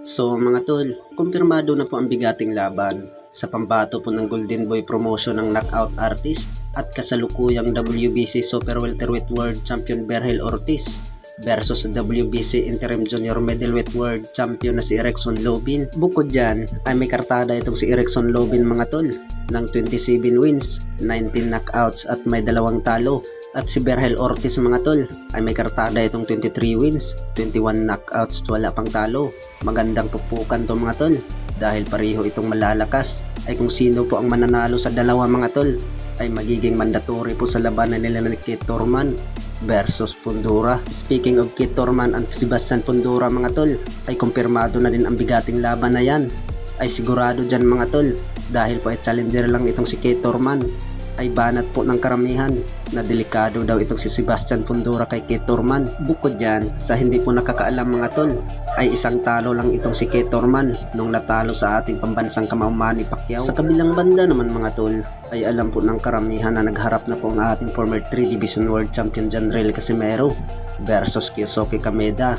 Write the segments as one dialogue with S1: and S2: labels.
S1: So mga tol, kumpirmado na po ang bigating laban sa pambato po ng Golden Boy promotion ng knockout artist at kasalukuyang WBC Super Welterweight World Champion Berhel Ortiz versus WBC Interim Junior Middleweight World Champion na si Erickson Lubin. Bukod dyan ay may kartada itong si Erickson Lubin mga tol ng 27 wins, 19 knockouts at may 2 talo. At si Berhel Ortiz mga tol ay may kartada itong 23 wins, 21 knockouts, wala pang talo. Magandang pupukan to mga tol dahil pareho itong malalakas. Ay kung sino po ang mananalo sa dalawa mga tol ay magiging mandatory po sa labanan nila ni Keith Thurman versus Fundora. Speaking of Keith Thurman and Sebastian Fundora mga tol, ay kumpirmado na din ang bigating laban na yan. Ay sigurado dyan mga tol dahil po ay challenger lang itong si Keith Thurman. Ay banat po ng karamihan na delikado daw itong si Sebastian Fundora kay Keith Thurman. Bukod dyan, sa hindi po nakakaalam mga tol, ay isang talo lang itong si Keith Thurman nung natalo sa ating pambansang kamao Manny Pacquiao. Sa kabilang banda naman mga tol, ay alam po ng karamihan na nagharap na po ang ating former 3 Division World Champion Janriel Casimero versus Kyosuke Kameda.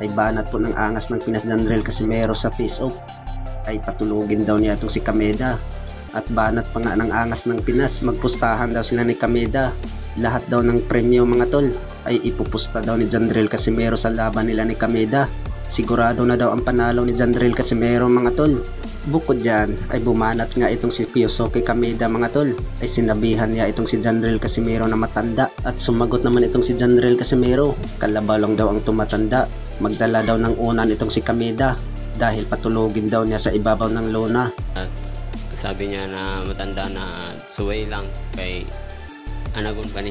S1: Ay banat po ng angas ng Pinas Janriel Casimero sa face-off. Ay patulugin daw niya itong si Kameda. At banat pa nga ng angas ng Pinas, magpustahan daw sila ni Kameda. Lahat daw ng premyo mga tol ay ipupusta daw ni Janriel Casimero sa laban nila ni Kameda. Sigurado na daw ang panalo ni Janriel Casimero mga tol. Bukod dyan ay bumanat nga itong si Kyosuke Kameda mga tol. Ay sinabihan niya itong si Janriel Casimero na matanda. At sumagot naman itong si Janriel Casimero, kalabaw lang daw ang tumatanda. Magdala daw ng unan itong si Kameda dahil patulugin daw niya sa ibabaw ng lona.
S2: At sabi niya na matanda na suway lang kay anagon pa ni.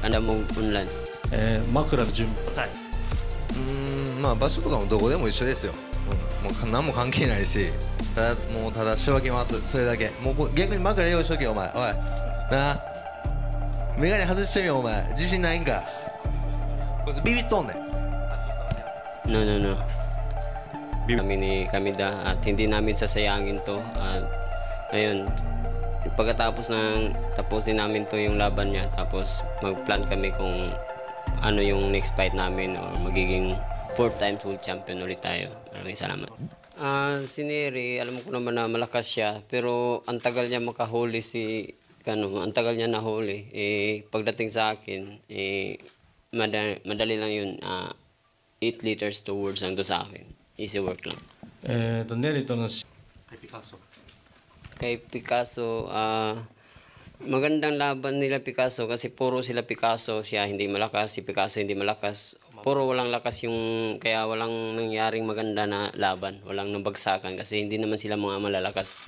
S2: Anda mo unlan.
S3: 枕の準備
S4: まあ場所とかもどこでも一緒ですよ、もう何も関係ないし、ただ仕分けますそれだけ。もう逆に枕用意しとけよお前。おいなあ、メガネ外してみよお前。自信ないんかこいつビビっとんねん。
S2: No. Kami ni Kameda at hindi namin sasayangin to. At ayun, pagkatapos ng tapusin namin to yung laban niya, tapos mag-plan kami kung ano yung next fight namin or magiging 4th times world champion ulit tayo. Maraming salamat. Si Neri, alam ko naman na malakas siya, pero ang tagal niya makahuli ang tagal niya nahuli. Pagdating sa akin, madali lang yun. 8 liters to words lang to sa akin. Easy work lang.
S3: ネリとの
S2: Kay Picasso, magandang laban nila Picasso kasi puro sila Picasso. Siya hindi malakas, si Picasso hindi malakas. Puro walang lakas kaya walang nangyaring maganda na laban. Walang nabagsakan kasi hindi naman sila mga malalakas.